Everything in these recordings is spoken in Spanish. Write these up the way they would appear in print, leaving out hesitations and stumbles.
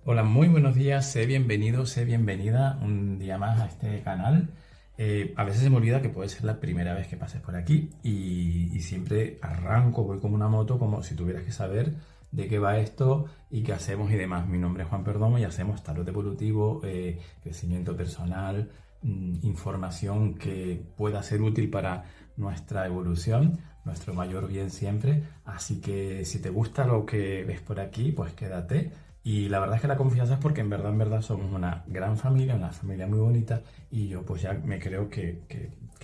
Hola, muy buenos días, sé bienvenido, sé bienvenida un día más a este canal. A veces se me olvida que puede ser la primera vez que pases por aquí y siempre arranco, voy como una moto, como si tuvieras que saber de qué va esto y qué hacemos y demás. Mi nombre es Juan Perdomo y hacemos tarot evolutivo, crecimiento personal, información que pueda ser útil para nuestra evolución, nuestro mayor bien siempre. Así que si te gusta lo que ves por aquí, pues quédate. Y la verdad es que la confianza es porque en verdad somos una gran familia, una familia muy bonita y yo pues ya me creo que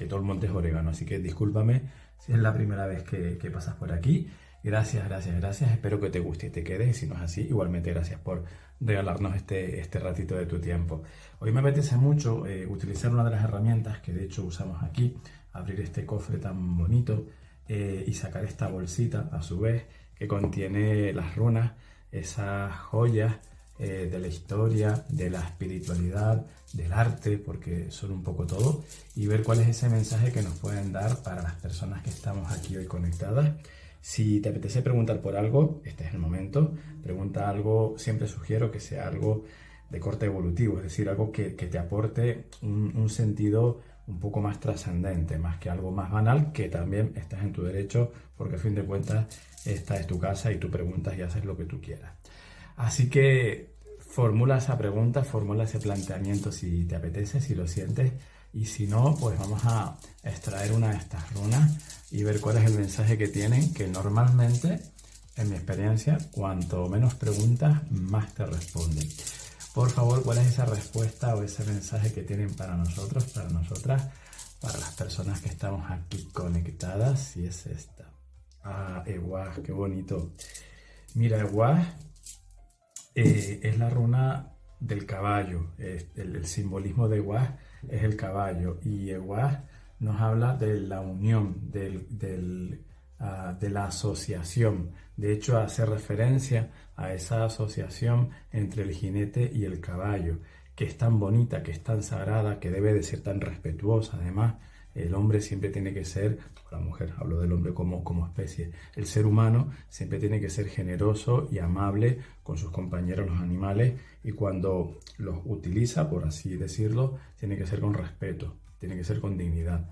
todo el monte es orégano. Así que discúlpame si es la primera vez que pasas por aquí. Gracias, gracias, gracias. Espero que te guste y te quedes. Y si no es así, igualmente gracias por regalarnos este ratito de tu tiempo. Hoy me apetece mucho utilizar una de las herramientas que de hecho usamos aquí, abrir este cofre tan bonito y sacar esta bolsita a su vez que contiene las runas, esas joyas de la historia, de la espiritualidad, del arte, porque son un poco todo, y ver cuál es ese mensaje que nos pueden dar para las personas que estamos aquí hoy conectadas. Si te apetece preguntar por algo, este es el momento. Pregunta algo, siempre sugiero que sea algo de corte evolutivo, es decir, algo que te aporte un sentido un poco más trascendente, más que algo más banal, que también estás en tu derecho, porque a fin de cuentas esta es tu casa y tú preguntas y haces lo que tú quieras. Así que formula esa pregunta, formula ese planteamiento si te apetece, si lo sientes, y si no, pues vamos a extraer una de estas runas y ver cuál es el mensaje que tienen, que normalmente, en mi experiencia, cuanto menos preguntas, más te responden. Por favor, ¿cuál es esa respuesta o ese mensaje que tienen para nosotros, para nosotras, para las personas que estamos aquí conectadas? Si es esta. Ah, Eguá, qué bonito. Mira, Eguá es la runa del caballo. El simbolismo de Eguá es el caballo. Y Eguá nos habla de la unión, de la asociación. De hecho, hace referencia a esa asociación entre el jinete y el caballo, que es tan bonita, que es tan sagrada, que debe de ser tan respetuosa. Además, el hombre siempre tiene que ser, o la mujer, hablo del hombre como especie, el ser humano siempre tiene que ser generoso y amable con sus compañeros, los animales, y cuando los utiliza, por así decirlo, tiene que ser con respeto, tiene que ser con dignidad.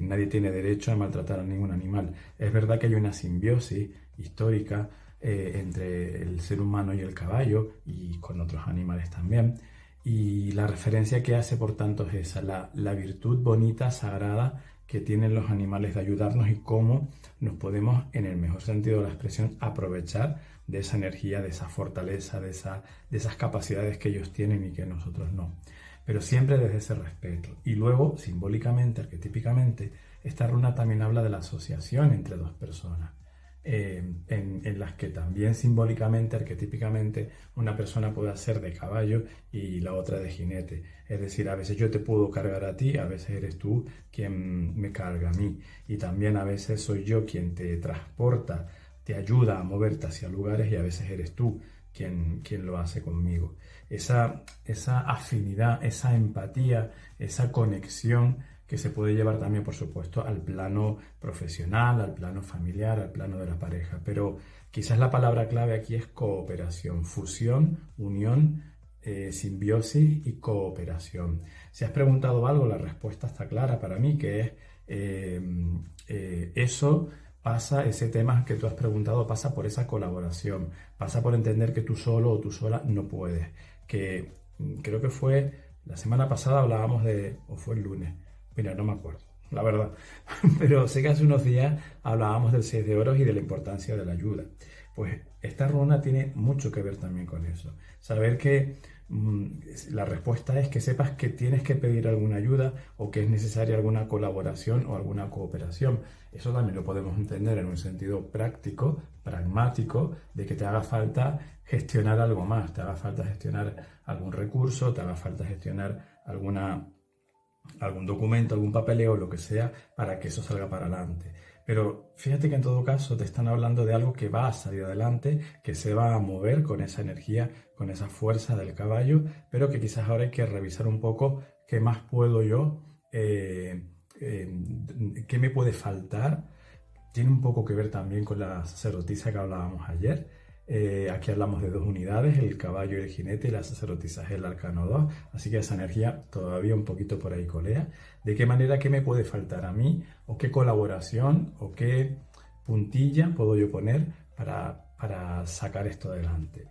Nadie tiene derecho a maltratar a ningún animal. Es verdad que hay una simbiosis histórica entre el ser humano y el caballo y con otros animales también. Y la referencia que hace, por tanto, es esa, la virtud bonita, sagrada que tienen los animales de ayudarnos y cómo nos podemos, en el mejor sentido de la expresión, aprovechar de esa energía, de esa fortaleza, de esas capacidades que ellos tienen y que nosotros no. Pero siempre desde ese respeto. Y luego, simbólicamente, arquetípicamente, esta runa también habla de la asociación entre dos personas. En las que también simbólicamente, arquetípicamente, una persona puede ser de caballo y la otra de jinete. Es decir, a veces yo te puedo cargar a ti, a veces eres tú quien me carga a mí. Y también a veces soy yo quien te transporta, te ayuda a moverte hacia lugares y a veces eres tú quien lo hace conmigo. Esa afinidad, esa empatía, esa conexión que se puede llevar también, por supuesto, al plano profesional, al plano familiar, al plano de la pareja. Pero quizás la palabra clave aquí es cooperación, fusión, unión, simbiosis y cooperación. Si has preguntado algo, la respuesta está clara para mí, que es eso pasa, ese tema que tú has preguntado pasa por esa colaboración, pasa por entender que tú solo o tú sola no puedes. Que creo que fue la semana pasada hablábamos de, o fue el lunes, mira, no me acuerdo, la verdad. Pero sé que hace unos días hablábamos del 6 de oros y de la importancia de la ayuda. Pues esta runa tiene mucho que ver también con eso. Saber que la respuesta es que sepas que tienes que pedir alguna ayuda o que es necesaria alguna colaboración o alguna cooperación. Eso también lo podemos entender en un sentido práctico, pragmático, de que te haga falta gestionar algo más, te haga falta gestionar algún recurso, te haga falta gestionar algún documento, algún papeleo, lo que sea, para que eso salga para adelante. Pero fíjate que en todo caso te están hablando de algo que va a salir adelante, que se va a mover con esa energía, con esa fuerza del caballo, pero que quizás ahora hay que revisar un poco qué más puedo yo, qué me puede faltar. Tiene un poco que ver también con la sacerdotisa que hablábamos ayer. Aquí hablamos de 2 unidades, el caballo y el jinete, y la sacerdotisa es el arcano 2, así que esa energía todavía un poquito por ahí colea. ¿De qué manera, qué me puede faltar a mí? ¿O qué colaboración o qué puntilla puedo yo poner para sacar esto adelante?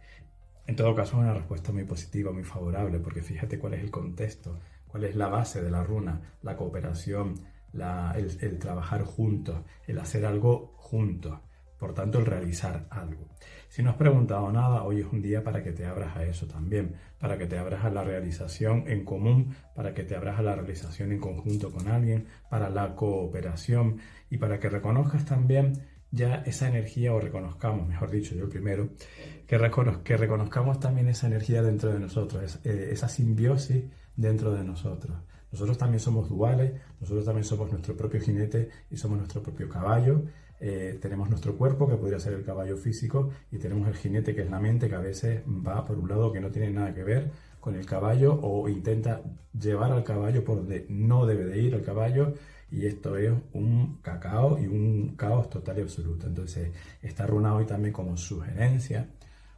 En todo caso, es una respuesta muy positiva, muy favorable, porque fíjate cuál es el contexto, cuál es la base de la runa: la cooperación, el trabajar juntos, el hacer algo juntos. Por tanto, el realizar algo. Si no has preguntado nada, hoy es un día para que te abras a eso también, para que te abras a la realización en común, para que te abras a la realización en conjunto con alguien, para la cooperación y para que reconozcas también ya esa energía, o reconozcamos, mejor dicho, yo primero, que reconozcamos también esa energía dentro de nosotros, esa simbiosis dentro de nosotros. Nosotros también somos duales, nosotros también somos nuestro propio jinete y somos nuestro propio caballo. Tenemos nuestro cuerpo, que podría ser el caballo físico, y tenemos el jinete, que es la mente, que a veces va por un lado que no tiene nada que ver con el caballo, o intenta llevar al caballo por donde no debe de ir el caballo, y esto es un cacao y un caos total y absoluto. Entonces, esta runa hoy también, como sugerencia,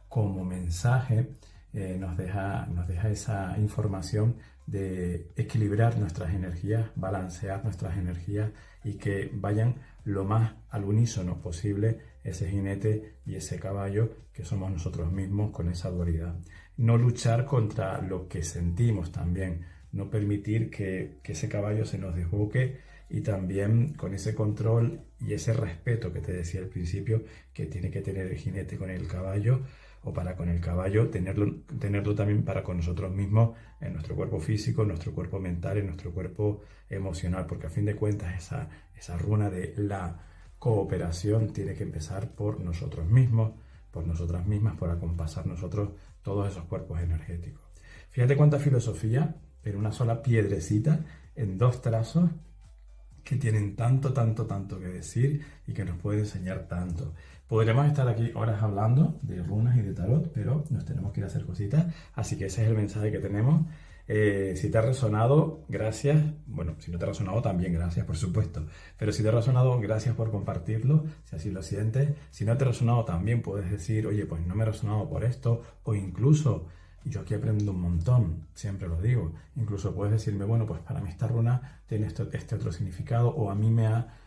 como mensaje, nos deja esa información de equilibrar nuestras energías, balancear nuestras energías, y que vayan lo más al unísono posible ese jinete y ese caballo que somos nosotros mismos, con esa dualidad. No luchar contra lo que sentimos también, no permitir que ese caballo se nos desboque, y también con ese control y ese respeto que te decía al principio que tiene que tener el jinete con el caballo, o para con el caballo, tenerlo también para con nosotros mismos, en nuestro cuerpo físico, en nuestro cuerpo mental, en nuestro cuerpo emocional, porque a fin de cuentas esa runa de la cooperación tiene que empezar por nosotros mismos, por nosotras mismas, por acompasar nosotros todos esos cuerpos energéticos. Fíjate cuánta filosofía en una sola piedrecita, en 2 trazos, que tienen tanto que decir y que nos pueden enseñar tanto. Podremos estar aquí horas hablando de runas y de tarot, pero nos tenemos que ir a hacer cositas, así que ese es el mensaje que tenemos. Si te ha resonado, gracias. Bueno, si no te ha resonado, también gracias, por supuesto. Pero si te ha resonado, gracias por compartirlo, si así lo sientes. Si no te ha resonado, también puedes decir, oye, pues no me ha resonado por esto, o incluso, yo aquí aprendo un montón, siempre lo digo, incluso puedes decirme, bueno, pues para mí esta runa tiene este otro significado, o a mí me ha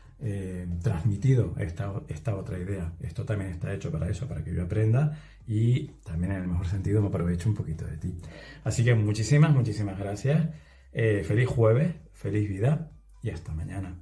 transmitido esta otra idea. Esto también está hecho para eso, para que yo aprenda, y también en el mejor sentido me aprovecho un poquito de ti. Así que muchísimas gracias. Feliz jueves, feliz vida, y hasta mañana.